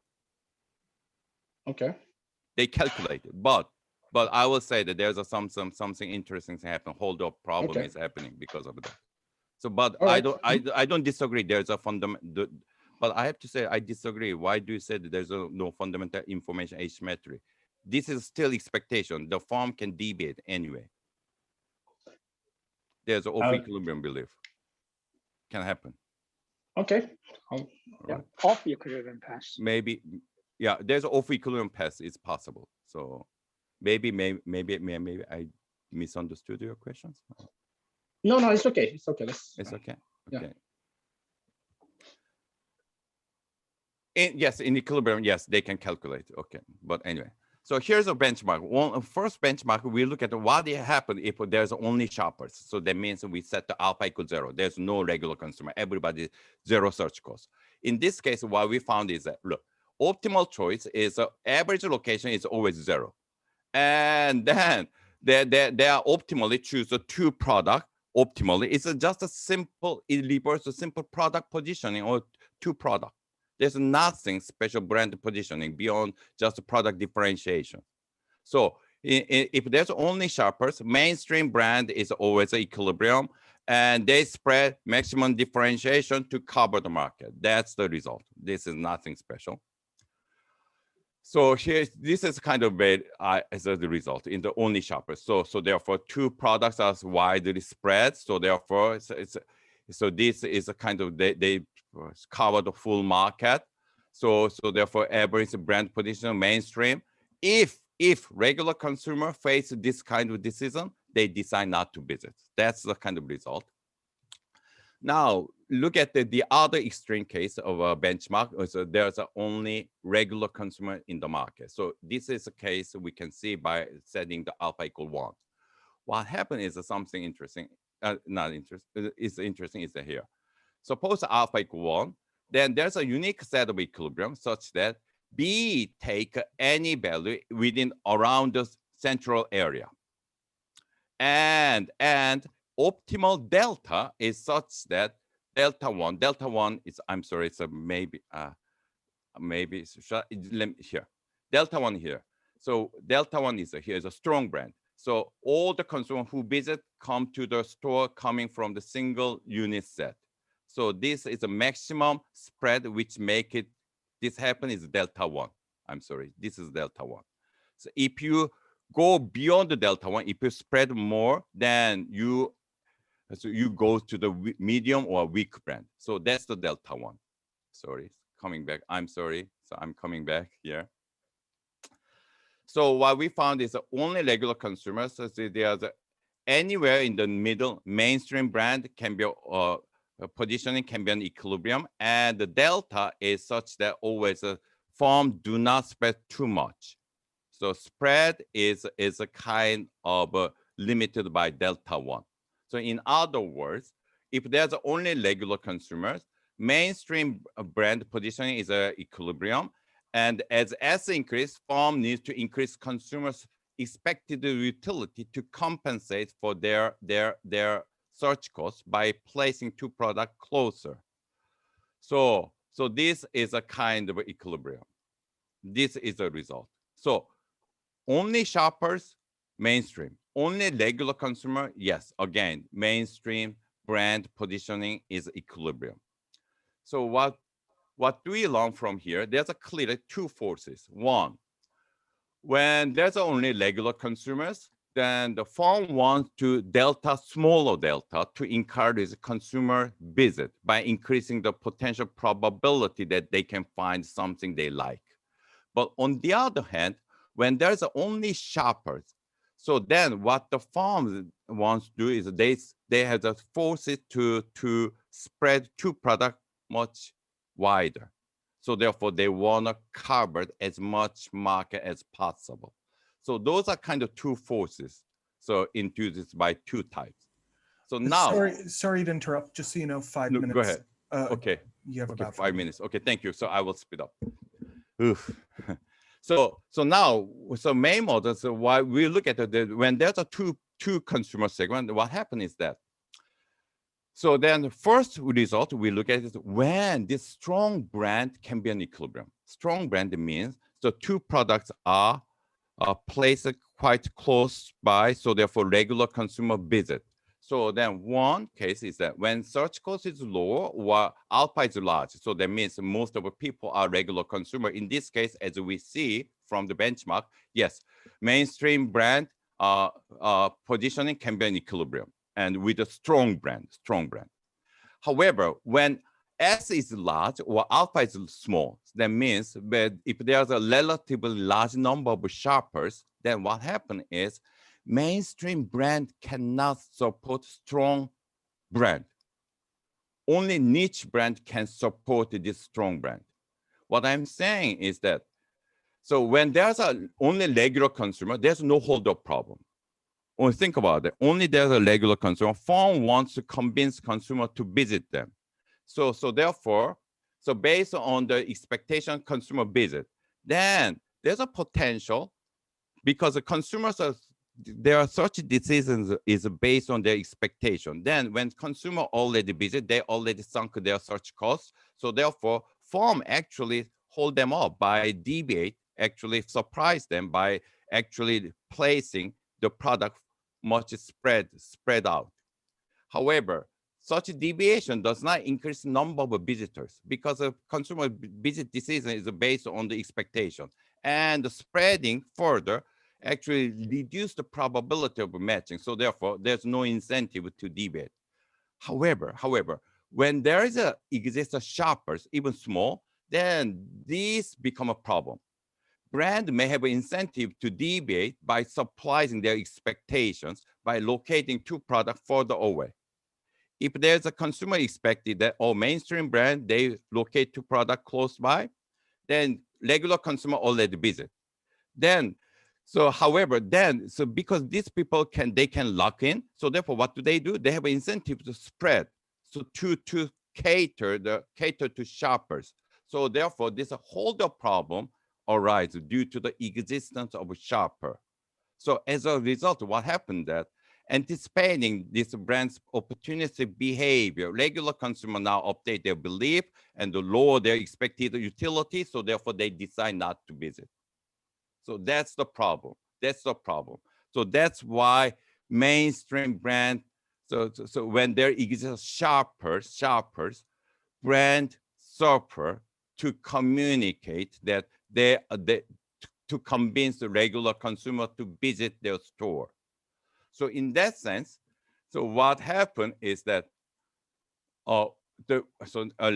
Okay. They calculate it, but I will say that there's something interesting to happen. Hold up problem is happening because of that. So, but I don't disagree. There's a fundamental. But I have to say I disagree. Why do you say that there's no fundamental information asymmetry? This is still expectation. The firm can deviate anyway. There's an off equilibrium belief. Can happen. Okay. Yeah, off equilibrium pass. Maybe, yeah. There's an off equilibrium pass. It's possible. So maybe I misunderstood your questions. No, it's okay. It's okay. It's okay. Yeah. Okay. Yes, in equilibrium, yes, they can calculate. Okay, but anyway. So here's a benchmark. First benchmark, we look at what happens if there's only shoppers. So that means we set the alpha equals 0. There's no regular consumer. Everybody 0 search cost. In this case, what we found is that look, optimal choice is average location is always 0, and then they are optimally choose the 2 product. Optimally, it's just a simple reverse a simple product positioning or 2 product. There's nothing special brand positioning beyond just product differentiation. So if there's only shoppers, mainstream brand is always equilibrium, and they spread maximum differentiation to cover the market. That's the result. This is nothing special. So here, this is kind of bad as the result in the only shoppers. So therefore, 2 products are widely spread. So therefore, so this is a kind of they cover the full market. So therefore, average brand position mainstream. If regular consumer face this kind of decision, they decide not to visit. That's the kind of result. Now look at the other extreme case of a benchmark. So there's only regular consumer in the market. So this is a case we can see by setting the alpha equal 1. What happened is something interesting. Not interesting. It's interesting is here. Suppose alpha equal 1, then there's a unique set of equilibrium such that B take any value within around the central area. And optimal delta is such that delta 1 is, I'm sorry, it's a maybe here. Delta 1 here. So delta 1 is here is a strong brand. So all the consumers who visit come to the store coming from the single unit set. So this is a maximum spread which make it, this happen is delta 1. I'm sorry, this is delta 1. So if you go beyond the delta 1, if you spread more, then you go to the medium or weak brand. So that's the delta 1. Sorry, coming back. I'm sorry. So I'm coming back here. So what we found is only regular consumers. So there's anywhere in the middle, mainstream brand can be positioning can be an equilibrium, and the delta is such that always firm do not spread too much. So spread is a kind of limited by delta 1. So in other words, if there's only regular consumers, mainstream brand positioning is an equilibrium. And as S increase, firm needs to increase consumers' expected utility to compensate for their search costs by placing two products closer. So this is a kind of equilibrium. This is a result. So only shoppers, mainstream. Only regular consumer, yes, again, mainstream brand positioning is equilibrium. So what do we learn from here? There's a clear two forces. One, when there's only regular consumers, then the firm wants to smaller delta to encourage consumer visit by increasing the potential probability that they can find something they like. But on the other hand, when there's only shoppers, so then what the firm wants to do is they have the forces to spread two products much wider. So therefore, they want to cover as much market as possible. So those are kind of two forces. So induced by two types. So now, sorry to interrupt. Just so you know, 5 minutes. Go ahead. Okay. You have about 5 minutes. Okay, thank you. So I will speed up. Oof. So now, main model. So why we look at when there's a two consumer segment, what happens is that. So then the first result we look at is when this strong brand can be an equilibrium. Strong brand means the two products are placed quite close by, so therefore regular consumer visit. So then one case is that when search cost is lower or alpha is large, so that means most of the people are regular consumer. In this case, as we see from the benchmark, yes, mainstream brand positioning can be an equilibrium and with a strong brand. However, when S is large or alpha is small, that means that if there's a relatively large number of shoppers, then what happens is mainstream brand cannot support strong brand. Only niche brand can support this strong brand. What I'm saying is that, so when there's only regular consumer, there's no hold-up problem. Or think about it, only there's a regular consumer, firm wants to convince consumer to visit them. So therefore, so based on the expectation consumer visit, then there's a potential because the consumers there are such decisions is based on their expectation. Then when consumer already visit, they already sunk their search costs. So therefore, firm actually hold them up by deviate, actually surprise them by actually placing the product much spread out. However, such deviation does not increase number of visitors because a consumer visit decision is based on the expectation. And the spreading further actually reduce the probability of matching. So therefore, there's no incentive to deviate. However, when there exists a shoppers, even small, then these become a problem. Brand may have an incentive to deviate by supplying their expectations by locating two products further away. If there's a consumer expected that, mainstream brand, they locate two products close by, then regular consumer already visit. Then, so because these people can lock in, so therefore what do? They have an incentive to spread, so to cater to shoppers. So therefore, this hold-up problem arises due to the existence of a shopper. So as a result, what happened that anticipating this brand's opportunistic behavior, regular consumer now update their belief and lower their expected utility. So therefore, they decide not to visit. So that's the problem. So that's why mainstream brand. So when there exists shoppers, brand suffer to communicate that they to convince the regular consumer to visit their store. So in that sense, so what happened is that let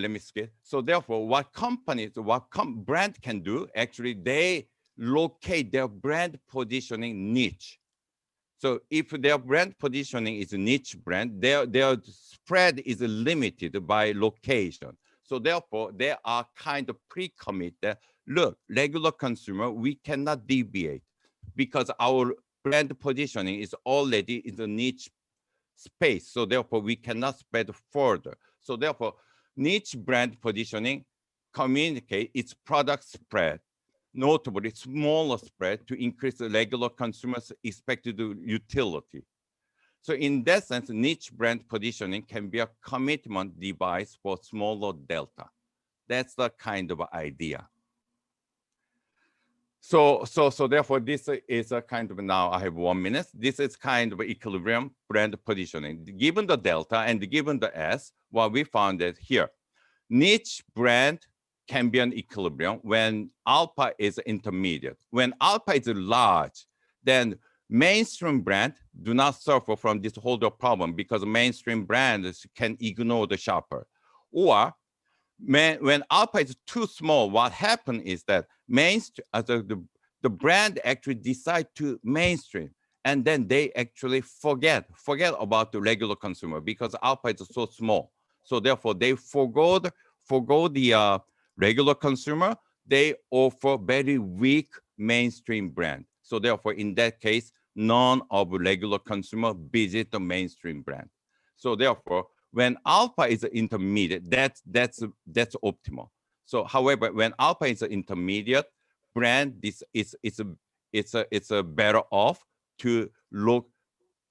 me skip. So therefore, what brand can do, actually, they locate their brand positioning niche. So if their brand positioning is a niche brand, their spread is limited by location. So therefore, they are kind of pre-committed. Look, regular consumer, we cannot deviate because our brand positioning is already in the niche space. So therefore, we cannot spread further. So therefore, niche brand positioning communicate its product spread, notably smaller spread to increase the regular consumers' expected utility. So in that sense, niche brand positioning can be a commitment device for smaller delta. That's the kind of idea. So therefore, this is a kind of, now I have 1 minute. This is kind of equilibrium brand positioning. Given the delta and given the S, what we found is here, niche brand can be an equilibrium when alpha is intermediate. When alpha is large, then mainstream brand do not suffer from this holder problem because mainstream brands can ignore the shopper. Or when alpha is too small, what happens is that the brand actually decide to mainstream, and then they actually forget about the regular consumer because alpha is so small. So therefore, they forgo the regular consumer. They offer very weak mainstream brand. So therefore, in that case, none of regular consumer visit the mainstream brand. So therefore, when alpha is intermediate, that's optimal. So however, when alpha is intermediate brand, it's a better off to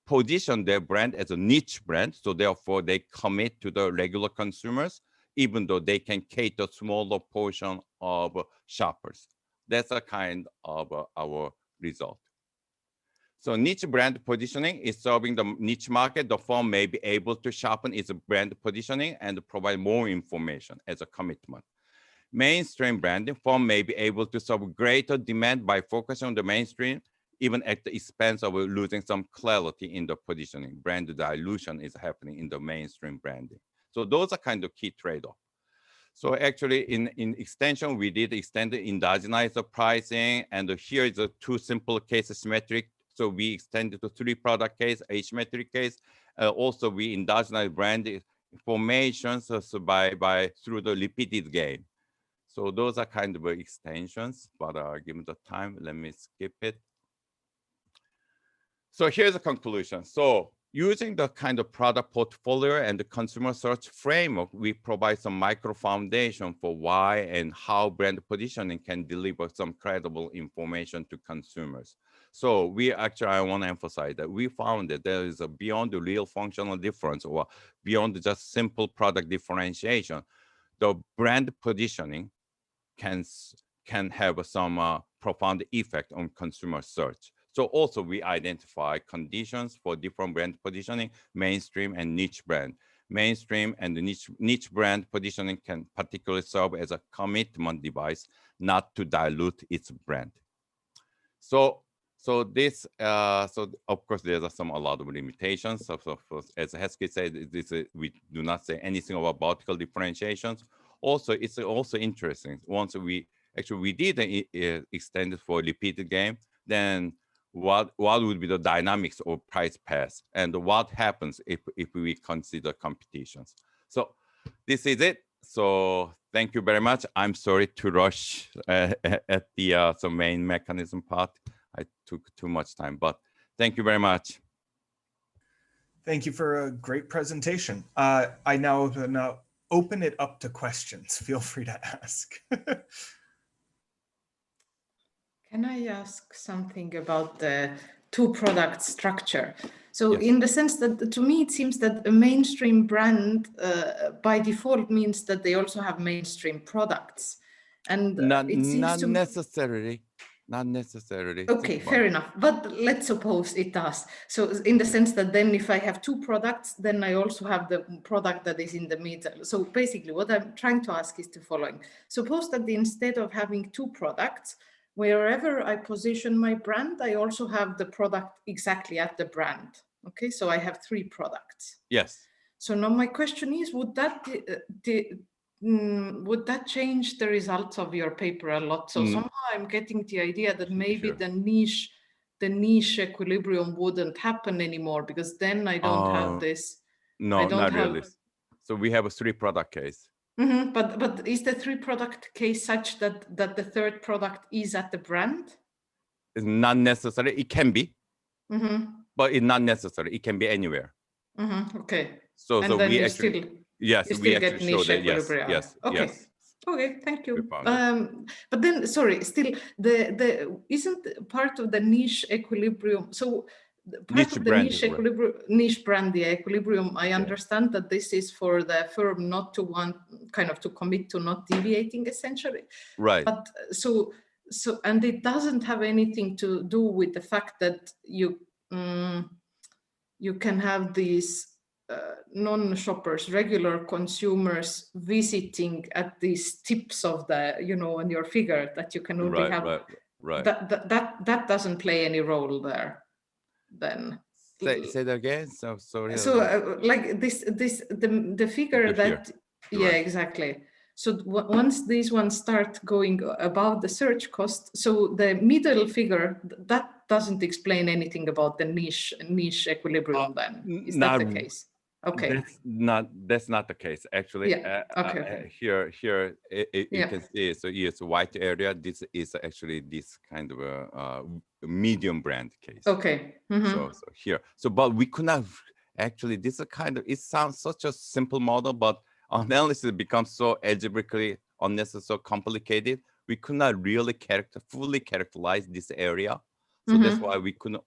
position their brand as a niche brand. So therefore, they commit to the regular consumers, even though they can cater smaller portion of shoppers. That's a kind of our result. So niche brand positioning is serving the niche market. The firm may be able to sharpen its brand positioning and provide more information as a commitment. Mainstream branding firm may be able to serve greater demand by focusing on the mainstream, even at the expense of losing some clarity in the positioning. Brand dilution is happening in the mainstream branding. So those are kind of key trade-off. So actually in extension, we did extend the endogenize the pricing, and here is a two simple case symmetric. So we extended to 3 product case, asymmetric case. Also we endogenize brand information through the repeated game. So those are kind of extensions, but given the time, let me skip it. So here's the conclusion. So using the kind of product portfolio and the consumer search framework, we provide some micro foundation for why and how brand positioning can deliver some credible information to consumers. So we actually, I want to emphasize that we found that there is a beyond the real functional difference or beyond just simple product differentiation, the brand positioning can have some profound effect on consumer search. So also we identify conditions for different brand positioning, mainstream and niche brand. Mainstream and the niche brand positioning can particularly serve as a commitment device, not to dilute its brand. So this, so of course there's a lot of limitations. So as Heskey said, we do not say anything about vertical differentiations. Also, it's also interesting. Once we did extend it for repeated game, then what would be the dynamics of price pass and what happens if we consider competitions? So this is it. So thank you very much. I'm sorry to rush at the main mechanism part. I took too much time, but thank you very much. Thank you for a great presentation. I now open it up to questions. Feel free to ask. Can I ask something about the 2-product structure? So yes. In the sense that to me, it seems that a mainstream brand by default means that they also have mainstream products. And not necessarily. Not necessarily. Okay, fair enough. But let's suppose it does. So in the sense that then if I have 2 products, then I also have the product that is in the middle. So basically what I'm trying to ask is the following. Suppose that instead of having 2 products, wherever I position my brand, I also have the product exactly at the brand. Okay, so I have 3 products. Yes. So now my question is, would that change the results of your paper a lot? So somehow I'm getting the idea that maybe the the niche equilibrium wouldn't happen anymore, because then I don't have this. No, I don't not have, really. So we have a 3-product case. But is the 3-product case such that the third product is at the brand? It's not necessary. It can be, but it's not necessary. It can be anywhere. Okay. So and then we you actually, still, yes, you we still actually get show niche that. Yes, equilibrium. yes, Okay. yes. Okay, thank you. We found it. But then, sorry, still the isn't part of the niche equilibrium. So part Niche of the brand, niche right. equilibrium, niche brand, the equilibrium. I understand that this is for the firm not to want kind of to commit to not deviating, essentially. Right. But so and it doesn't have anything to do with the fact that you can have these non-shoppers, regular consumers visiting at these tips of the, on your figure, that you can only have. Right. That doesn't play any role there. Then say that again. So sorry. So like the figure that You're right. exactly. So once these ones start going above the search cost, so the middle figure, that doesn't explain anything about the niche equilibrium. Then is that the case? Okay. That's not the case, actually. Yeah. Okay. Here you can see. So it's a white area. This is actually this kind of a medium brand case. Okay. So here. So but we could not actually. This is a kind of. It sounds such a simple model, but analysis becomes so algebraically unnecessary, so complicated. We could not really fully characterize this area. So that's why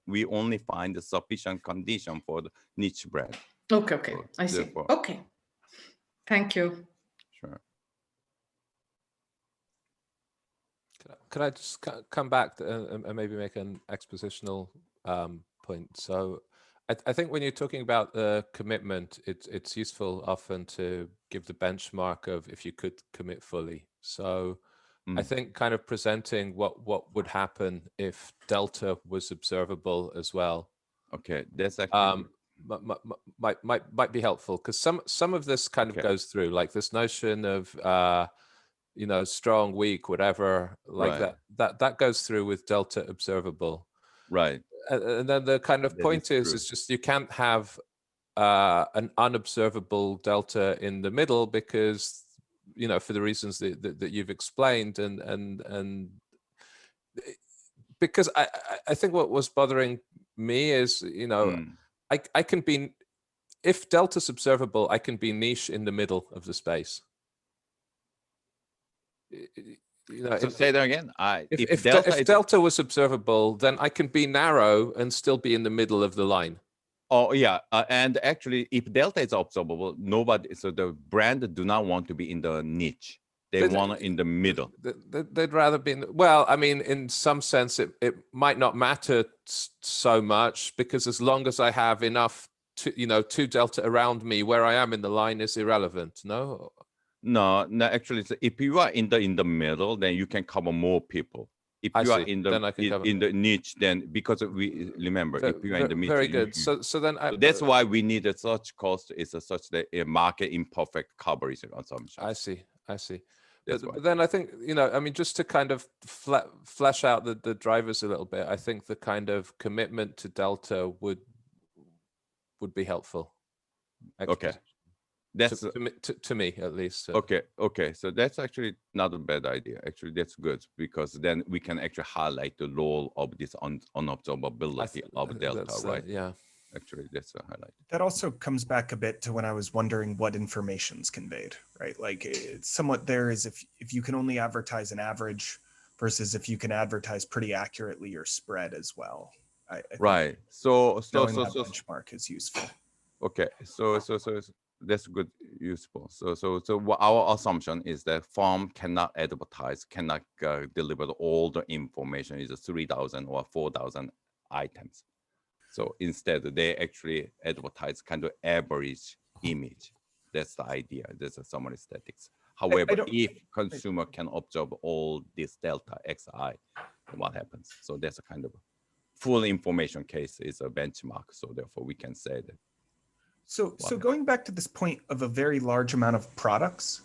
we only find the sufficient condition for the niche brand. Okay. So I see. therefore, okay. Thank you. Sure. Could I just come back and maybe make an expositional point? So I think when you're talking about commitment, it's useful often to give the benchmark of if you could commit fully. So I think kind of presenting what would happen if delta was observable as well. Okay, that's actually might be helpful, because some of this kind of goes through, like this notion of strong, weak, whatever, like that goes through with delta observable. Right. And then the kind of point is just you can't have an unobservable delta in the middle, because for the reasons that you've explained, and because I think what was bothering me is I can be, if delta's observable, I can be niche in the middle of the space. So say that again. If delta was observable, then I can be narrow and still be in the middle of the line. Oh yeah, and actually, if delta is observable, so the brand do not want to be in the niche. They want it in the middle. They'd rather be in well, I mean, in some sense, it might not matter so much, because as long as I have enough two delta around me, where I am in the line is irrelevant. No, actually, if you are in the middle, then you can cover more people. If you are in the niche, then because we remember, if you are in the middle, very good. So then that's why we need such cost is such that a market imperfect coverage assumption. I see. But then I think, I mean, just to kind of flesh out the drivers a little bit, I think the kind of commitment to delta would be helpful. Okay. That's to me at least. Okay. So that's actually not a bad idea. Actually, that's good, because then we can actually highlight the role of this unobservability of delta, right? Yeah. Actually, that's a highlight. That also comes back a bit to when I was wondering what information's conveyed, right? Like it's somewhat there is if you can only advertise an average versus if you can advertise pretty accurately your spread as well. I right. So benchmark is useful. Okay. So that's good, useful. So our assumption is that firm cannot advertise, cannot deliver all the information, is 3,000 or 4,000 items. So instead, they actually advertise kind of average image. That's the idea. That's a summary statistics. However, if consumer can observe all this delta xi, what happens? So that's a kind of full information case is a benchmark. So therefore, we can say that. So going back to this point of a very large amount of products,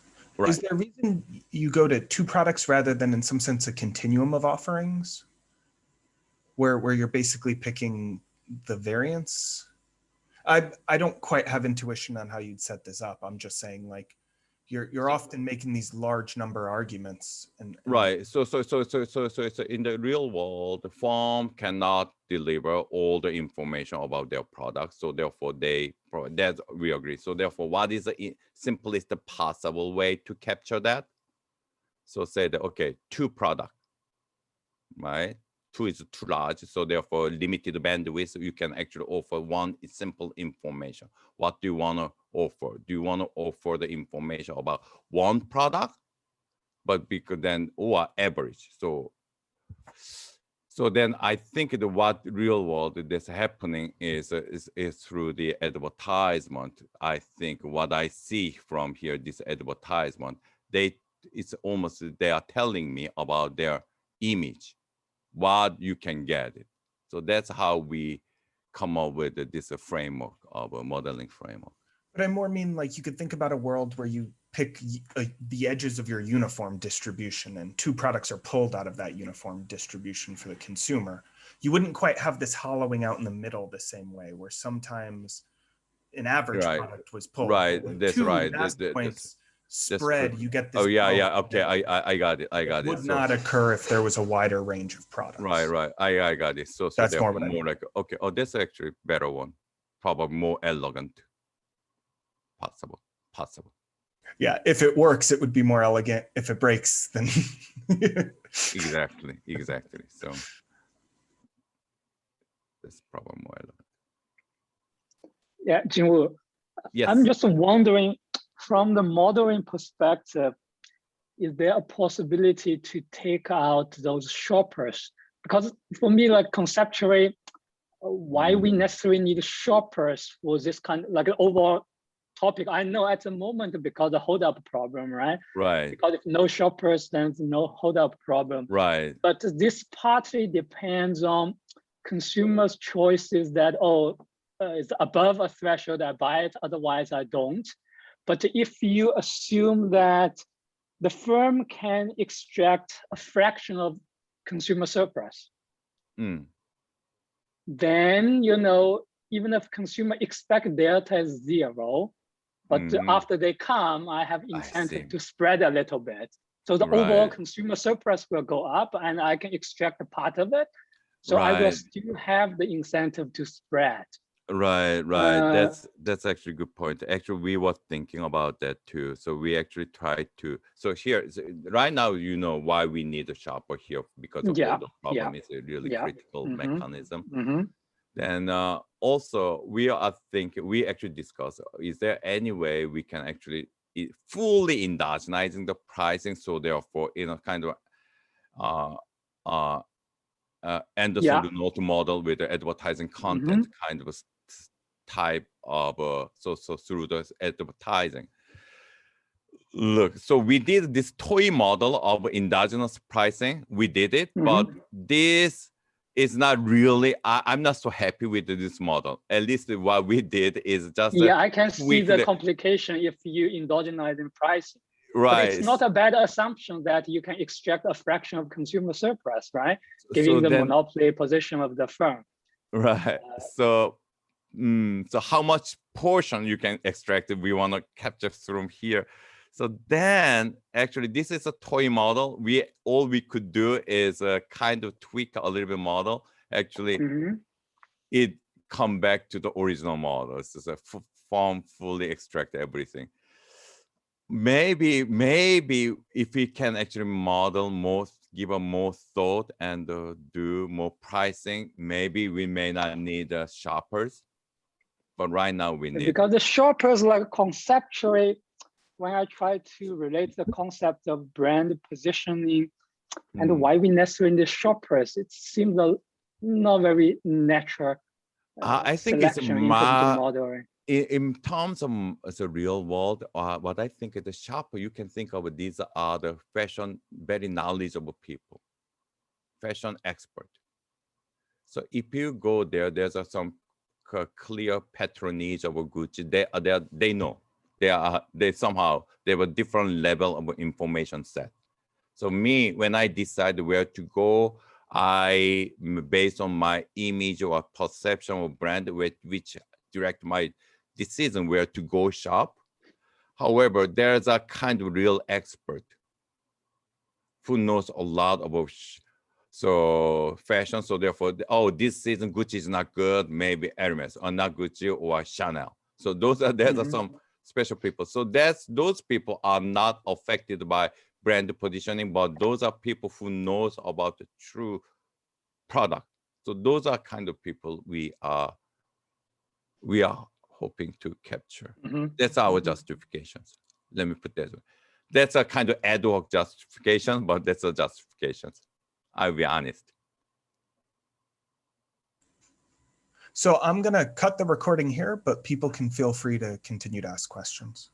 is there a reason you go to 2 products rather than in some sense a continuum of offerings? where you're basically picking the variance. I don't quite have intuition on how you'd set this up. I'm just saying, like, you're often making these large number arguments, and right. So in the real world, the firm cannot deliver all the information about their product. So therefore, that we agree. So therefore, what is the simplest possible way to capture that? So say that, okay, 2 products, right? 2 is too large, so therefore limited bandwidth. You can actually offer one simple information. What do you want to offer? Do you want to offer the information about one product, but because then or average? So then I think that what real world that's happening is through the advertisement. I think what I see from here, this advertisement, it's almost they are telling me about their image, what you can get it. So that's how we come up with this framework of a modeling framework. But I more mean, like, you could think about a world where you pick the edges of your uniform distribution, and 2 products are pulled out of that uniform distribution for the consumer. You wouldn't quite have this hollowing out in the middle the same way, where sometimes an average product was pulled. Right, that's 2 right. points spread, you get this. Oh yeah. Okay, I got it. It would not occur if there was a wider range of products. Right. I got it. So that's more what I mean. like, okay. Oh, that's actually a better one. Probably more elegant. Possible. Yeah, if it works, it would be more elegant. If it breaks, then exactly. So that's probably more elegant. Yeah, Jinwoo. Yes. I'm just wondering, from the modeling perspective, is there a possibility to take out those shoppers? Because for me, like conceptually, why we necessarily need shoppers for this kind of like an overall topic? I know at the moment because the hold up problem, right? Right. Because if no shoppers, then there's no hold up problem. Right. But this partly depends on consumers' choices that, it's above a threshold, I buy it, otherwise I don't. But if you assume that the firm can extract a fraction of consumer surplus, then, even if consumer expect delta is 0, but after they come, I have incentive to spread a little bit. So the overall consumer surplus will go up and I can extract a part of it. So I will still have the incentive to spread. Right. That's actually a good point. Actually, we were thinking about that too. So we actually tried to. So here, right now, why we need a shopper here, because of all the problem is a really critical mechanism. Then also we are thinking, we actually discussed, is there any way we can actually fully endogenizing the pricing? So therefore, kind of Anderson Renault model with the advertising content kind of a type of so through the advertising. Look, so we did this toy model of endogenous pricing. We did it, but this is not really. I'm not so happy with this model. At least what we did is just. Yeah, I can see the complication if you endogenize in pricing. Right. But it's not a bad assumption that you can extract a fraction of consumer surplus, right? Giving the monopoly position of the firm. Right. So how much portion you can extract if we want to capture from here? So then actually this is a toy model. All we could do is kind of tweak a little bit model. Actually, it come back to the original model. It's just a form fully extract everything. Maybe if we can actually model more, give a more thought and do more pricing, maybe we may not need shoppers. But right now we need. Because the shoppers, like conceptually, when I try to relate the concept of brand positioning and why we necessarily need shoppers, it seems not very natural. I think it's in terms of the real world. What I think is the shopper, you can think of these are the fashion, very knowledgeable people, fashion expert. So if you go there, there's some clear patronage of Gucci. They know. They somehow they have a different level of information set. So when I decide where to go, based on my image or perception of brand, which direct my decision where to go shop. However, there's a kind of real expert who knows a lot about fashion. So therefore, oh, this season Gucci is not good, maybe Hermes, or not Gucci or Chanel. So there's are some special people. So those people are not affected by brand positioning, but those are people who knows about the true product. So those are kind of people we are hoping to capture. That's our justifications. Let me put that. That's a kind of ad hoc justification, but that's a justification. I'll be honest. So I'm going to cut the recording here, but people can feel free to continue to ask questions.